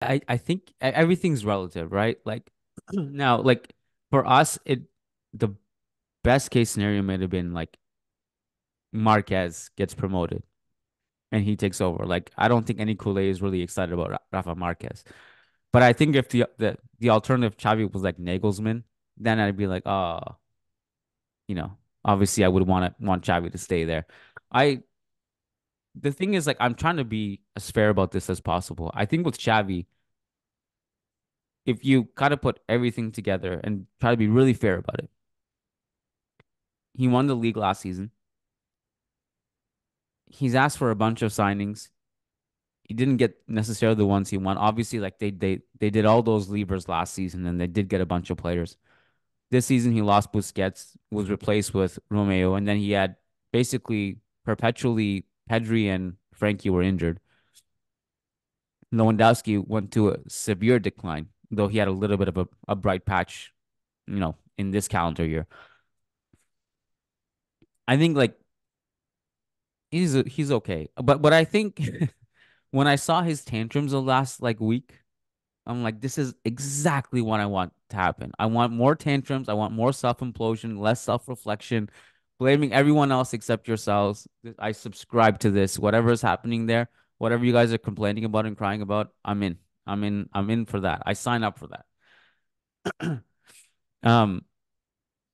I think everything's relative, right? Like now, like for us, the best case scenario might have been like Marquez gets promoted and he takes over. Like I don't think any Kool-Aid is really excited about Rafa Marquez. But I think if the alternative Xavi was like Nagelsmann, then I'd be like, oh, obviously I would want Xavi to stay there. I The thing is like I'm trying to be as fair about this as possible. I think with Xavi, if you kind of put everything together and try to be really fair about it, he won the league last season. He's asked for a bunch of signings. He didn't get necessarily the ones he want. Obviously, like they did all those levers last season, and they did get a bunch of players. This season, he lost Busquets, was replaced with Romeo, and then he had basically perpetually Pedri and Frankie were injured. Lewandowski went to a severe decline, though he had a little bit of a bright patch, in this calendar year. I think like he's okay, but I think when I saw his tantrums the last like week, I'm like, this is exactly what I want to happen. I want more tantrums. I want more self-implosion, less self-reflection, blaming everyone else except yourselves. I subscribe to this. Whatever is happening there, whatever you guys are complaining about and crying about, I'm in. I'm in for that. I sign up for that. Um,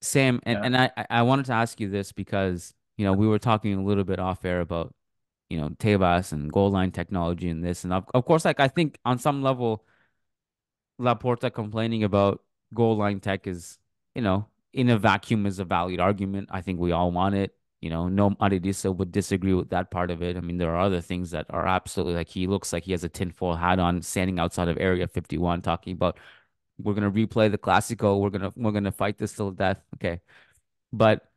Sam, and, Yeah. and I wanted to ask you this because, we were talking a little bit off air about, Tebas and goal line technology and this. And of course, like I think on some level, Laporta complaining about goal line tech is, in a vacuum is a valid argument. I think we all want it. No Aridisa would disagree with that part of it. I mean, there are other things that are absolutely like he looks like he has a tinfoil hat on, standing outside of Area 51, talking about we're gonna replay the Clasico. We're gonna fight this till death. Okay, but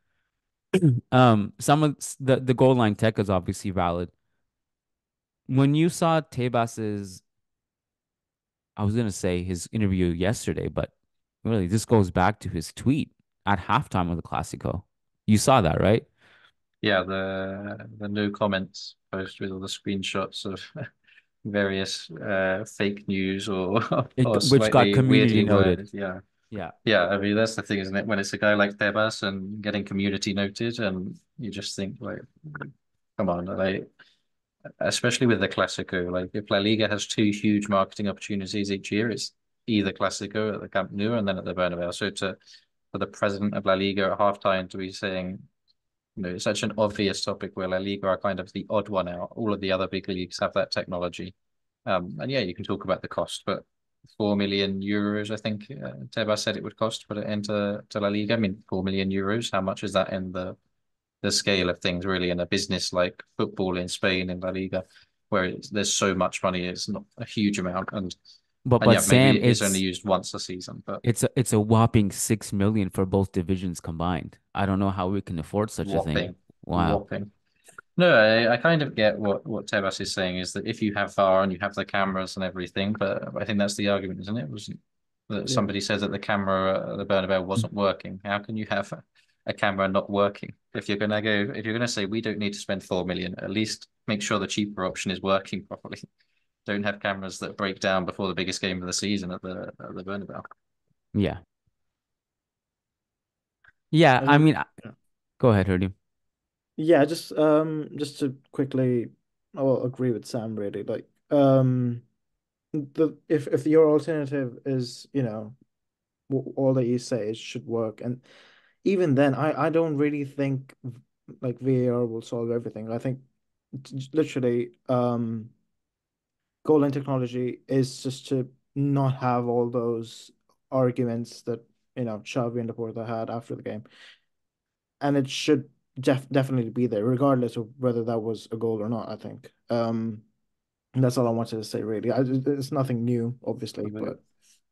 some of the goal line tech is obviously valid. When you saw Tebas's I was gonna say his interview yesterday, but really this goes back to his tweet at halftime of the Clasico. You saw that, right? Yeah, the no comments post with all the screenshots of various fake news or or Which got slightly community weirdly noted. worded. Yeah. Yeah. Yeah, I mean that's the thing, isn't it? When it's a guy like Tebas and getting community noted, and you just think like, come on, like especially with the Clasico, like if La Liga has two huge marketing opportunities each year, it's either Clasico at the Camp Nou and then at the Bernabeu. So to for the president of La Liga at halftime to be saying, it's such an obvious topic where La Liga are kind of the odd one out. All of the other big leagues have that technology. And yeah, you can talk about the cost, but 4 million euros, I think Tebas said it would cost to put it into to La Liga. I mean, 4 million euros, how much is that in the scale of things, really, in a business like football in Spain in La Liga, where there's so much money, it's not a huge amount. But And but yeah, maybe Sam, it is only it's used once a season, but it's a whopping 6 million for both divisions combined. I don't know how we can afford such a thing. whopping, Wow. whopping. No, I kind of get what Tebas is saying is that if you have VAR and you have the cameras and everything, but I think that's the argument, isn't it? Wasn't that Yeah. somebody said that the camera at the Bernabeu wasn't working? How can you have a camera not working? If you're gonna say we don't need to spend 4 million, at least make sure the cheaper option is working properly. Don't have cameras that break down before the biggest game of the season at the Bernabeu. Yeah. Yeah. I And mean, yeah, go ahead, Hurdy. yeah, just to quickly, I will agree with Sam really. Like, the if your alternative is, all that you say is should work, and even then, I don't really think like VAR will solve everything. I think literally, goal line technology is just to not have all those arguments that Xavi and Laporta had after the game, and it should definitely be there, regardless of whether that was a goal or not. I think. That's all I wanted to say. Really, it's nothing new, obviously, but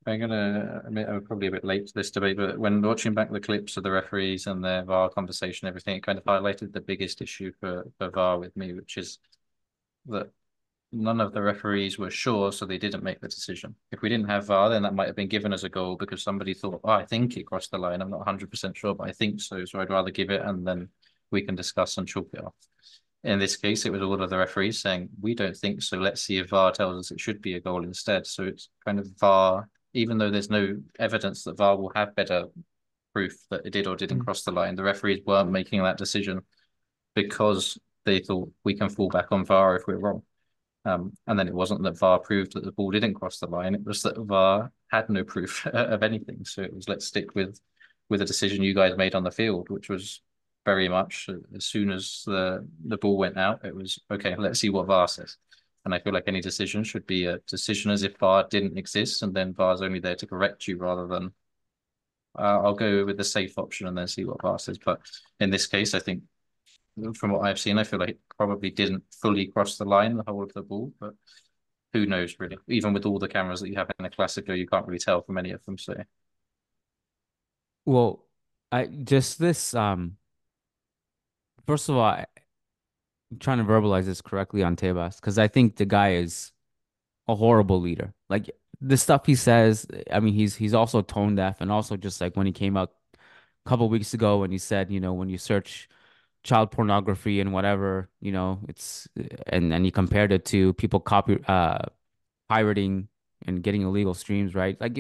I'm gonna admit I'm probably a bit late to this debate, but when watching back the clips of the referees and their VAR conversation, everything, it kind of highlighted the biggest issue for VAR with me, which is that none of the referees were sure, so they didn't make the decision. If we didn't have VAR, then that might have been given as a goal because somebody thought, oh, I think it crossed the line. I'm not 100% sure, but I think so. So I'd rather give it and then we can discuss and chalk it off. in this case, it was all of the referees saying, we don't think so. Let's see if VAR tells us it should be a goal instead. So it's kind of VAR, even though there's no evidence that VAR will have better proof that it did or didn't cross the line, the referees weren't making that decision because they thought we can fall back on VAR if we're wrong. And then it wasn't that VAR proved that the ball didn't cross the line. It was that VAR had no proof of anything. So it was, let's stick with a decision you guys made on the field, which was very much as soon as the ball went out, it was, okay, let's see what VAR says. And I feel like any decision should be a decision as if VAR didn't exist, and then VAR's only there to correct you rather than I'll go with the safe option and then see what VAR says. But in this case, I think from what I've seen, I feel like it probably didn't fully cross the line, the whole of the ball, but who knows really? Even with all the cameras that you have in the Clasico, you can't really tell from any of them. So Well, I just this first of all, I'm trying to verbalize this correctly on Tebas because I think the guy is a horrible leader. Like the stuff he says, I mean, he's also tone deaf, and also just like when he came out a couple weeks ago and he said, when you search child pornography and whatever, it's and he compared it to people pirating and getting illegal streams, right? Like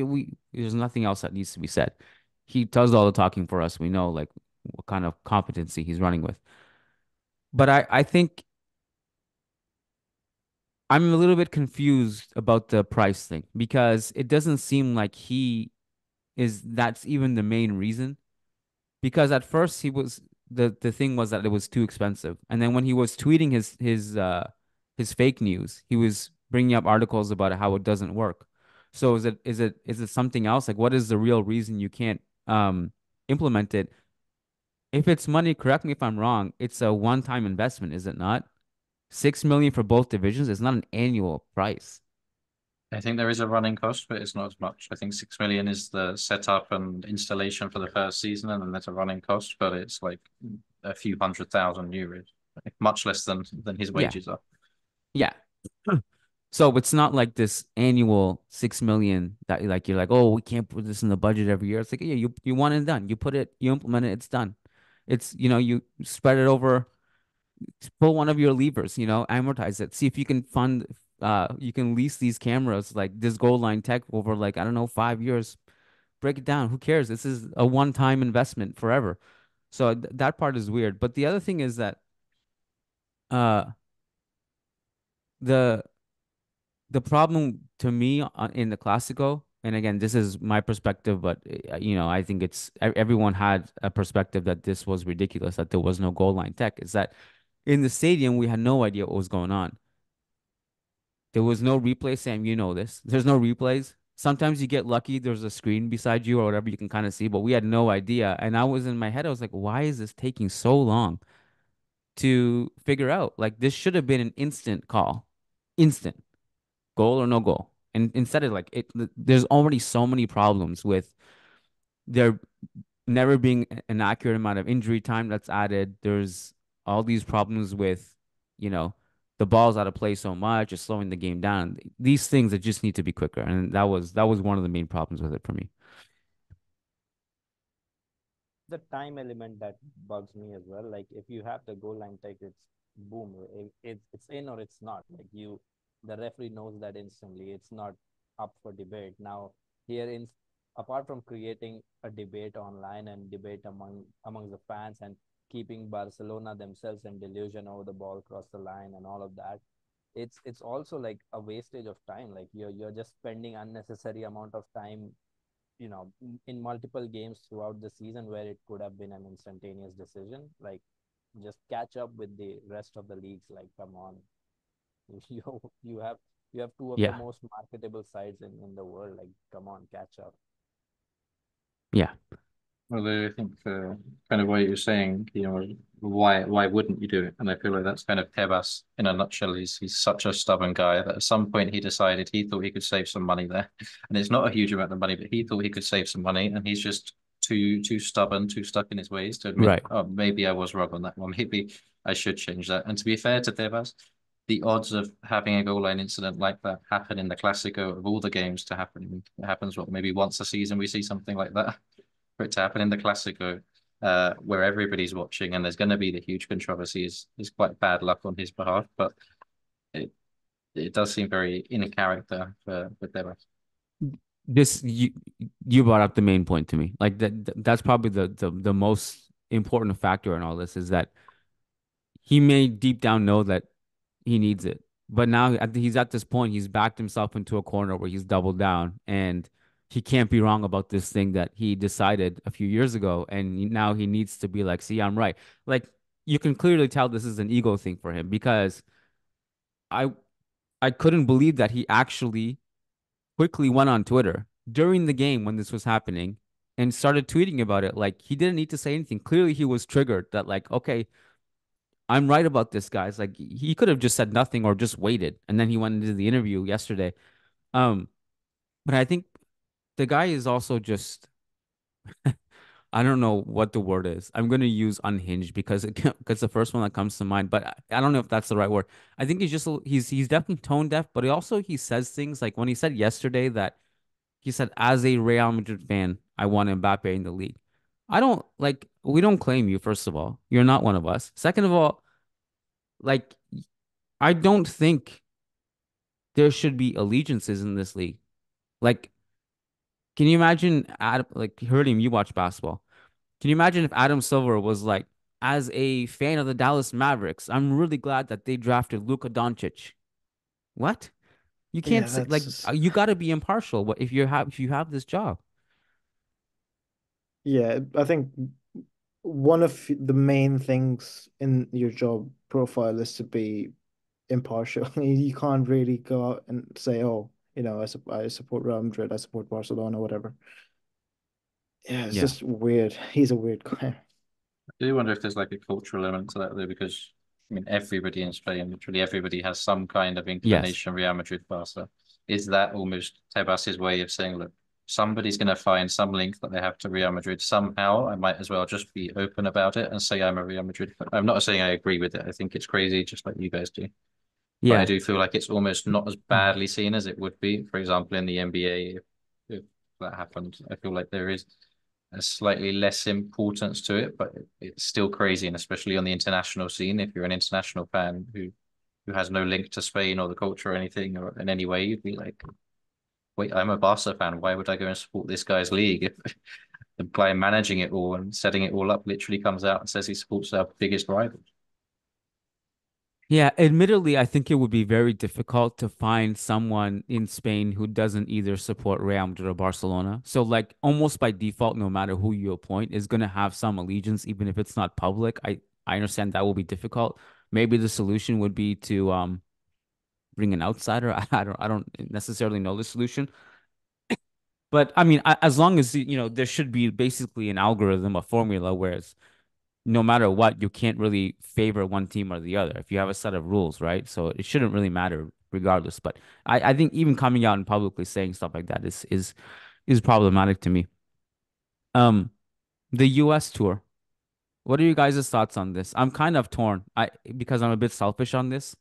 there's nothing else that needs to be said. He does all the talking for us. We know like what kind of competency he's running with. But I think I'm a little bit confused about the price thing because it doesn't seem like that's even the main reason. Because at first the thing was that it was too expensive. And then when he was tweeting his fake news, he was bringing up articles about how it doesn't work. So is it something else? Like what is the real reason you can't implement it? If it's money, correct me if I'm wrong, it's a one-time investment, is it not? 6 million for both divisions is not an annual price. I think there is a running cost, but it's not as much. I think 6 million is the setup and installation for the first season, and then there's a running cost, but it's like a few 100,000 euros, much less than his Yeah. wages are. Yeah. So it's not like this annual 6 million that like you're like, oh, we can't put this in the budget every year. It's like, yeah, you want it done. You implement it, it's done. It's you spread it over, pull one of your levers, amortize it. See if you can you can lease these cameras like this goal line tech over like, I don't know, 5 years. Break it down. Who cares? This is a one-time investment forever. So that part is weird. But the other thing is that uh the the problem to me in the Clasico, and again, this is my perspective, but I think everyone had a perspective that this was ridiculous, that there was no goal line tech. Is that in the stadium we had no idea what was going on. There was no replay, Sam. You know this. There's no replays. Sometimes you get lucky. There's a screen beside you or whatever you can kind of see, but we had no idea. And I was in my head, I was like, why is this taking so long to figure out? Like this should have been an instant call, instant. Goal or no goal. And instead of like there's already so many problems with there never being an accurate amount of injury time that's added. There's all these problems with, you know, the ball's out of play so much, it's slowing the game down. These things that just need to be quicker. And that was one of the main problems with it for me. The time element that bugs me as well. Like if you have the goal line tech, it's boom, it's in or it's not. Like the referee knows that instantly. It's not up for debate. Now here in apart from creating a debate online and debate among the fans and keeping Barcelona themselves in delusion over the ball cross the line and all of that, it's also like a wastage of time. Like you're just spending unnecessary amount of time, in multiple games throughout the season where it could have been an instantaneous decision. Like just catch up with the rest of the leagues. Like come on, you you have you have two of the Yeah. most marketable sides in the world. Like come on, catch up. Yeah. Although I think kind of what you're saying, why wouldn't you do it? And I feel like that's kind of Tebas in a nutshell. He's such a stubborn guy that at some point he decided he thought he could save some money there, and it's not a huge amount of money, but he thought he could save some money, and he's just too stubborn, too stuck in his ways to admit, Right. oh, maybe I was wrong on that one. Maybe I should change that. And to be fair to Tebas, the odds of having a goal line incident like that happen in the Clasico of all the games to happen, it happens maybe once a season we see something like that. For it to happen in the Clasico, where everybody's watching, and there's going to be the huge controversy is quite bad luck on his behalf, but it it does seem very in character for Tebas. This you brought up the main point to me. Like that's probably the most important factor in all this is that he may deep down know that he needs it. But now he's at this point, he's backed himself into a corner where he's doubled down and he can't be wrong about this thing that he decided a few years ago. And now he needs to be like, see, I'm right. Like you can clearly tell this is an ego thing for him because I I couldn't believe that he actually quickly went on Twitter during the game when this was happening and started tweeting about it. Like he didn't need to say anything. Clearly he was triggered that like, okay, I'm right about this, guys. Like he could have just said nothing or just waited, and then he went into the interview yesterday. Um, but I think the guy is also just I don't know what the word is. I'm gonna use unhinged because because the first one that comes to mind, but I don't know if that's the right word. I think he's just he's definitely tone deaf, but he says things like when he said yesterday that he said as a Real Madrid fan, I want Mbappe in the league. I don't like we don't claim you, first of all. You're not one of us. Second of all, like I don't think there should be allegiances in this league. Like, can you imagine Adam, like Hridyam, you watch basketball. Can you imagine if Adam Silver was like, as a fan of the Dallas Mavericks, I'm really glad that they drafted Luka Doncic. What? You can't Yeah, say that's like just you got to be impartial. What if you have this job? yeah. I think one of the main things in your job profile is to be impartial. You can't really go out and say, "Oh, I support Real Madrid, I support Barcelona, whatever." Yeah, it's Yeah. just weird. He's a weird guy. I do wonder if there's like a cultural element to that though, because I mean everybody in Spain, literally everybody has some kind of Yes. inclination Real Madrid Barca. Is that almost Tebas's way of saying, look, somebody's going to find some link that they have to Real Madrid somehow? I might as well just be open about it and say I'm a Real Madrid fan. I'm not saying I agree with it. I think it's crazy, just like you guys do. But I Yeah. do feel like it's almost not as badly seen as it would be, for example, in the NBA, if that happened. I feel like there is a slightly less importance to it, but it's still crazy, and especially on the international scene, if you're an international fan who has no link to Spain or the culture or anything or in any way, you'd be like, wait, I'm a Barca fan. Why would I go and support this guy's league if the guy managing it all and setting it all up literally comes out and says he supports our biggest rival? Yeah, admittedly, I think it would be very difficult to find someone in Spain who doesn't either support Real Madrid or Barcelona. So, like, almost by default, no matter who you appoint, is going to have some allegiance, even if it's not public. I understand that will be difficult. Maybe the solution would be to bring an outsider. I don't necessarily know the solution, but I mean, as long as there should be basically an algorithm, a formula, where no matter what, you can't really favor one team or the other if you have a set of rules, right? So it shouldn't really matter regardless. But I think even coming out and publicly saying stuff like that is problematic to me. Um, the US tour. What are you guys' thoughts on this? I'm kind of torn. Because I'm a bit selfish on this.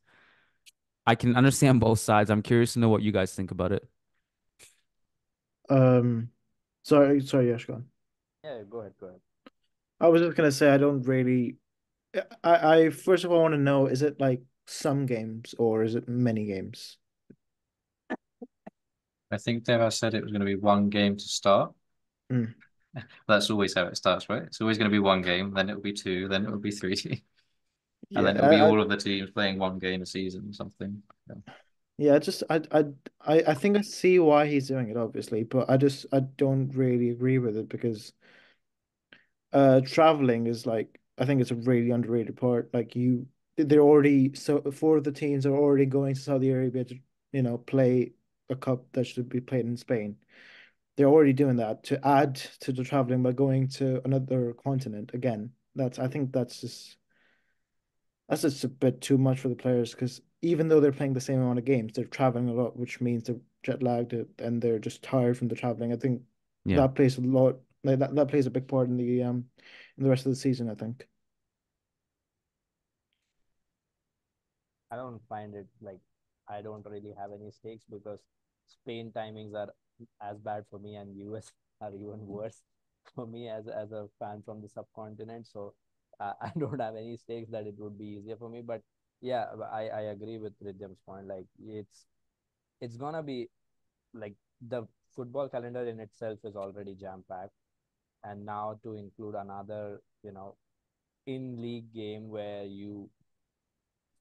I can understand both sides. I'm curious to know what you guys think about it. Um, sorry, Yash, go on. Yeah, go ahead, go ahead. I was just gonna say I don't really. I first of all want to know, is it like some games or is it many games? I think Dev said it was going to be one game to start. Mm. That's always how it starts, right? It's always going to be one game, then it'll be two, then it'll be three, and Yeah, then it'll be all of the teams playing one game a season or something. Yeah. yeah. Just I think I see why he's doing it, obviously, but I don't really agree with it because traveling is like I think it's a really underrated part. Like they're already so four of the teams are already going to Saudi Arabia to play a cup that should be played in Spain. They're already doing that to add to the traveling by going to another continent again. I think that's just a bit too much for the players because even though they're playing the same amount of games, they're traveling a lot, which means they're jet lagged and they're just tired from the traveling. I think Yeah. that plays a lot like that plays a big part in the rest of the season, I think. I don't find it like I don't really have any stakes because Spain timings are as bad for me and US are even worse. for me as a fan from the subcontinent. So I don't have any stakes that it would be easier for me. But yeah, I agree with Hridyam's point. Like it's gonna be like the football calendar in itself is already jam packed, and now to include another, in league game where you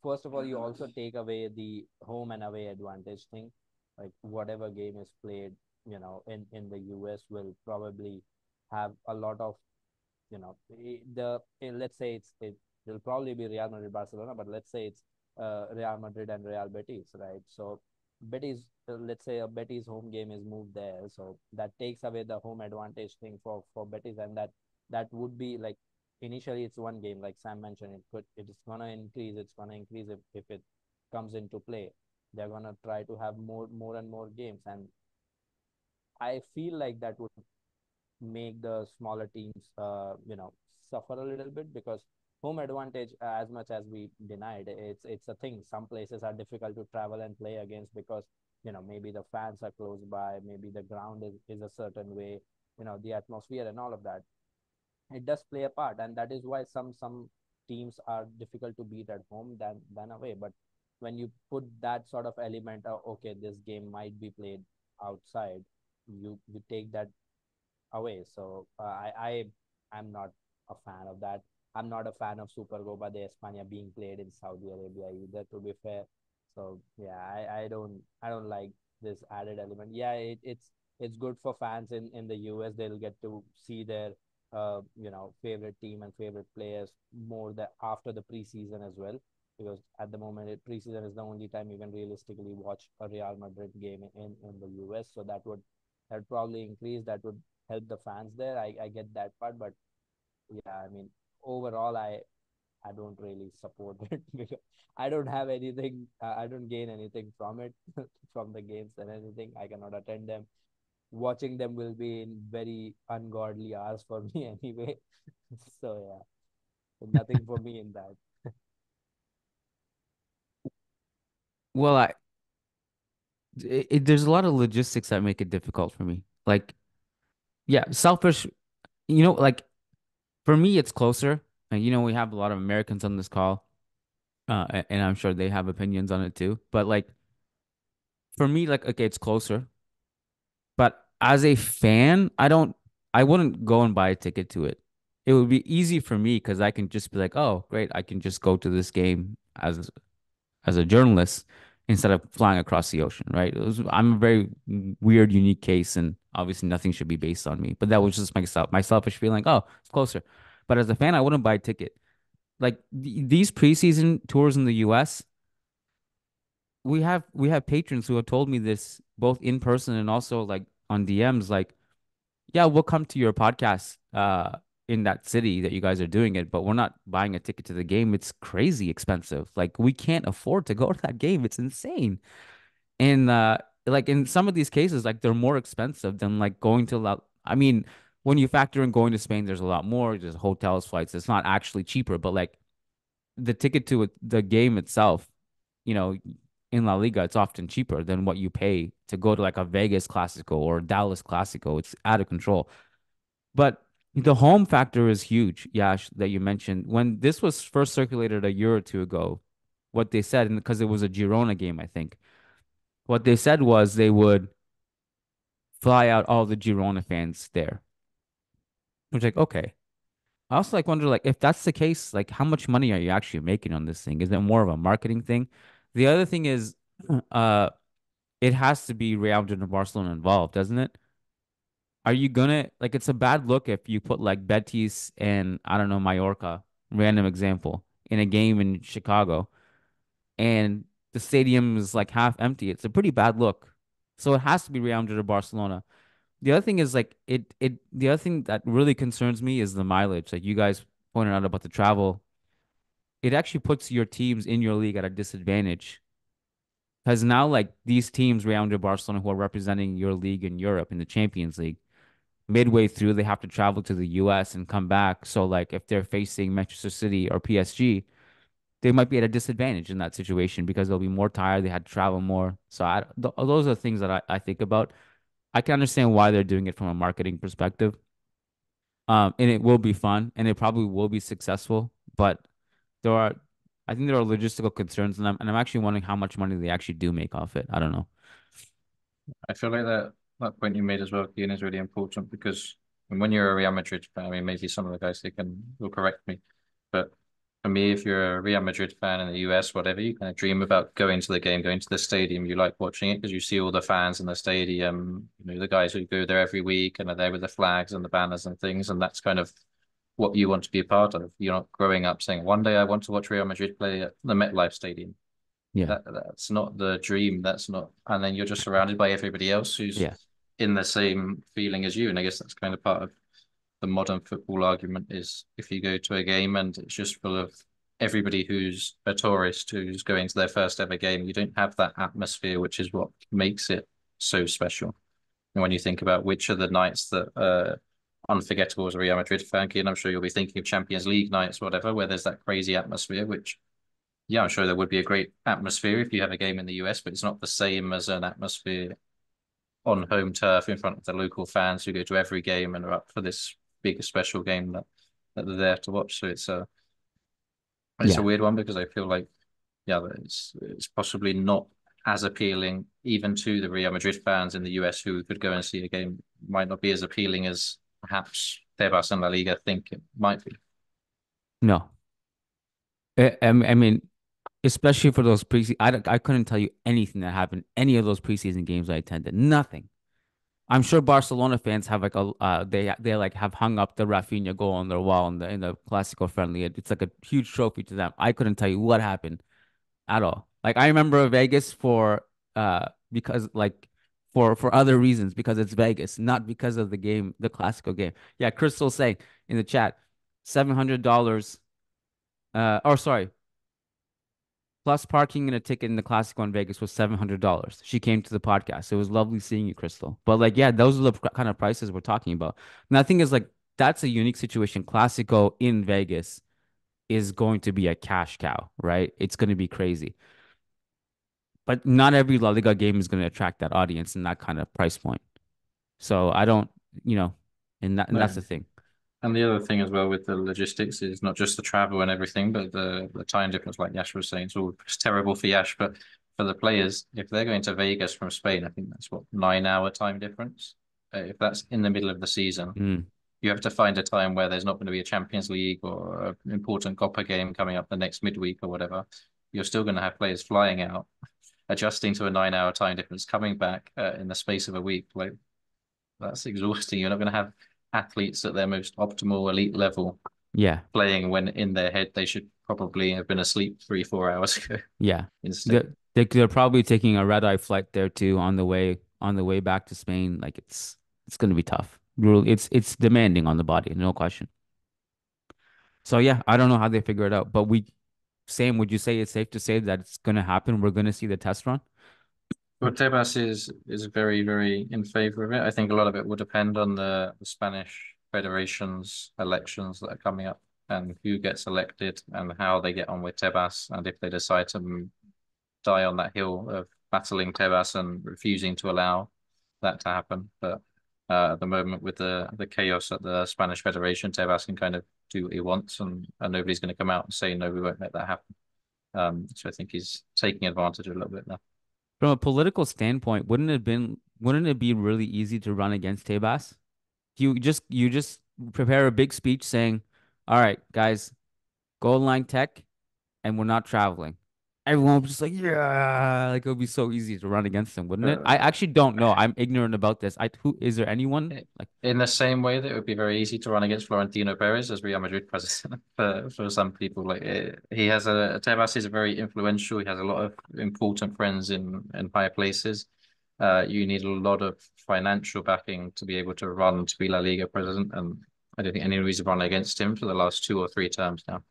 first of all you also take away the home and away advantage thing. Like whatever game is played, in the US will probably have a lot of, let's say it'll probably be Real Madrid Barcelona, but let's say it's Real Madrid and Real Betis, right? So Betis, let's say a Betis home game is moved there, so that takes away the home advantage thing for Betis, and that would be like initially it's one game, like Sam mentioned, it's gonna increase, if it comes into play. They're gonna try to have more and more games, and I feel like that would make the smaller teams, suffer a little bit, because home advantage, as much as we denied, it's a thing. Some places are difficult to travel and play against because maybe the fans are close by, maybe the ground is a certain way, the atmosphere and all of that. It does play a part, and that is why some teams are difficult to beat at home than away. But when you put that sort of element of, okay, this game might be played outside, you take that away. So I'm not a fan of that. I'm not a fan of Supercopa de España being played in Saudi Arabia either, to be fair. So yeah, I don't like this added element. Yeah, it's good for fans in the US. They'll get to see their favorite team and favorite players more after the preseason as well. Because at the moment, preseason is the only time you can realistically watch a Real Madrid game in the US. So that probably increase, that would help the fans there. I get that part, but yeah, I mean, overall, I don't really support it because I don't have anything. I don't gain anything from it, from the games and anything. I cannot attend them. Watching them will be in very ungodly hours for me anyway. So yeah, nothing for me in that. Well, there's a lot of logistics that make it difficult for me. Like, yeah, selfish, like for me, it's closer. And, we have a lot of Americans on this call, and I'm sure they have opinions on it too. But like, for me, like, okay, it's closer. But as a fan, I wouldn't go and buy a ticket to it. It would be easy for me because I can just be like, oh, great, I can just go to this game as a journalist instead of flying across the ocean, right? I'm a very weird, unique case, and obviously nothing should be based on me. But that was just my selfish feeling. Oh, it's closer. But as a fan, I wouldn't buy a ticket. Like these preseason tours in the U.S., we have patrons who have told me this both in person and also like on DMs, like, yeah, we'll come to your podcast in that city that you guys are doing it, but we're not buying a ticket to the game. It's crazy expensive. Like we can't afford to go to that game. It's insane. And like in some of these cases, like they're more expensive than like going to I mean, when you factor in going to Spain, there's a lot more. There's hotels, flights. It's not actually cheaper, but like the ticket to the game itself, you know, in La Liga, it's often cheaper than what you pay to go to like a Vegas Clasico or Dallas Clasico. It's out of control. But the home factor is huge, Yash, that you mentioned. When this was first circulated a year or two ago, what they said, and because it was a Girona game, I think, what they said was they would fly out all the Girona fans there. Which like, okay. I also like wonder like if that's the case, like how much money are you actually making on this thing? Is it more of a marketing thing? The other thing is uh it has to be Real Madrid and Barcelona involved, doesn't it? Are you gonna like it's a bad look if you put like Betis and I don't know, Mallorca, random example, in a game in Chicago and the stadium is like half empty. It's a pretty bad look. So it has to be Real Madrid or Barcelona. The other thing is like the other thing that really concerns me is the mileage. Like you guys pointed out about the travel. It actually puts your teams in your league at a disadvantage. Because now like these teams, Real Madrid, Barcelona, who are representing your league in Europe in the Champions League, midway through they have to travel to the US and come back. So like if they're facing Manchester City or PSG, they might be at a disadvantage in that situation because they'll be more tired. They had to travel more. So those are things that I think about. I can understand why they're doing it from a marketing perspective. And it will be fun and it probably will be successful, but there are, I think there are logistical concerns, and I'm actually wondering how much money they actually do make off it. I don't know. I feel like that point you made as well, Kiyan, is really important because when you're a Real Madrid fan, I mean, maybe some of the guys will correct me, but for me, if you're a Real Madrid fan in the US, whatever, you kind of dream about going to the game, going to the stadium. You like watching it because you see all the fans in the stadium, the guys who go there every week and are there with the flags and the banners and things, and that's kind of what you want to be a part of. You're not growing up saying, one day I want to watch Real Madrid play at the MetLife Stadium. Yeah. That's not the dream. That's not, and then you're just surrounded by everybody else who's Yeah. in the same feeling as you. And I guess that's kind of part of the modern football argument is if you go to a game and it's just full of everybody who's a tourist who's going to their first ever game, you don't have that atmosphere, which is what makes it so special. And when you think about which are the nights that unforgettable as a Real Madrid fan, and I'm sure you'll be thinking of Champions League nights, whatever, where there's that crazy atmosphere, which yeah, I'm sure there would be a great atmosphere if you have a game in the US, but it's not the same as an atmosphere on home turf in front of the local fans who go to every game and are up for this big special game that they're there to watch. So it's a Yeah. weird one because I feel like yeah, it's possibly not as appealing even to the Real Madrid fans in the US who could go and see a game. Might not be as appealing as perhaps Tebas and La Liga think it might be. No. I mean, especially for those preseason, I couldn't tell you anything that happened any of those preseason games I attended. Nothing. I'm sure Barcelona fans have like a they like have hung up the Rafinha goal on their wall in the Clasico friendly. It's like a huge trophy to them. I couldn't tell you what happened at all. Like I remember Vegas for because like for other reasons because it's Vegas, not because of the game, the Clasico game. Yeah, Crystal saying in the chat, $700 or sorry, plus parking and a ticket in the Classico in Vegas was $700. She came to the podcast. It was lovely seeing you, Crystal. But like, yeah, those are the kind of prices we're talking about. And I think is like that's a unique situation. Classico in Vegas is going to be a cash cow, right? It's going to be crazy. But not every La Liga game is going to attract that audience and that kind of price point. So I don't, you know, and that's No. the thing. And the other thing as well with the logistics is not just the travel and everything, but the time difference, like Yash was saying. It's terrible for Yash, but for the players, if they're going to Vegas from Spain, I think that's what 9 hour time difference. If that's in the middle of the season, Mm. you have to find a time where there's not going to be a Champions League or an important Copa game coming up the next midweek or whatever. You're still going to have players flying out, adjusting to a 9 hour time difference, coming back in the space of a week. Like that's exhausting. You're not going to have athletes at their most optimal elite level Yeah. playing when in their head they should probably have been asleep 3 4 hours ago Yeah. instead. They're probably taking a red-eye flight there too on the way back to Spain. Like it's going to be tough. Really, it's demanding on the body, no question. So yeah, I don't know how they figure it out, but Sam, would you say it's safe to say that it's going to happen? We're going to see the test run? Well, Tebas is very, very in favor of it. I think a lot of it will depend on the Spanish Federation's elections that are coming up and who gets elected and how they get on with Tebas and if they decide to die on that hill of battling Tebas and refusing to allow that to happen. But at the moment, with the chaos at the Spanish Federation, Tebas can kind of do what he wants, and nobody's going to come out and say no, we won't let that happen. So I think he's taking advantage a little bit now. From a political standpoint, wouldn't it be really easy to run against Tebas? You just prepare a big speech saying, "All right, guys, goal line tech, and we're not traveling." Everyone was just like, "Yeah!" Like it would be so easy to run against him, wouldn't it? I Uh, actually don't know. I'm ignorant about this. Who is there anyone like? in the same way that it would be very easy to run against Florentino Perez as Real Madrid president for some people. Like he has Tebas is very influential. He has a lot of important friends in higher places. You need a lot of financial backing to be able to run to be La Liga president, and I don't think anybody's run against him for the last 2 or 3 terms now.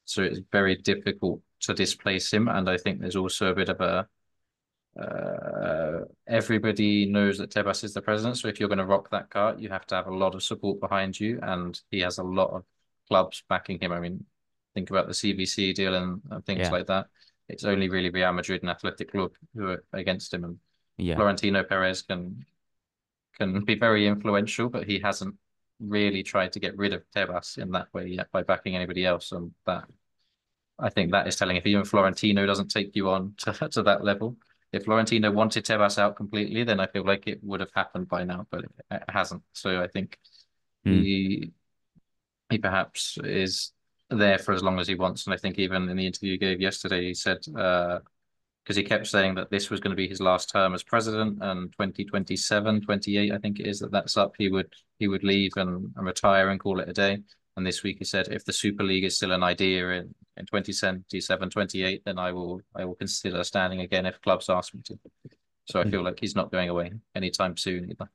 So it's very difficult to displace him, and I think there's also a bit of a everybody knows that Tebas is the president. So if you're going to rock that cart, you have to have a lot of support behind you, and he has a lot of clubs backing him. I mean, think about the CVC deal and things Yeah, like that. It's only really Real Madrid and Athletic Club who are against him, and yeah, Florentino Perez can be very influential, but he hasn't really tried to get rid of Tebas in that way yet by backing anybody else. And that, I think that is telling. If even Florentino doesn't take you on to that level, if Florentino wanted Tebas out completely, then I feel like it would have happened by now, but it hasn't. So I think he perhaps is there for as long as he wants. And I think even in the interview he gave yesterday, he said, because he kept saying that this was going to be his last term as president, and 2027, 28, I think it is, that's up. He would leave and retire and call it a day. And this week he said, if the Super League is still an idea in 2027, 28, then I will consider standing again if clubs ask me to. So I feel like he's not going away anytime soon either.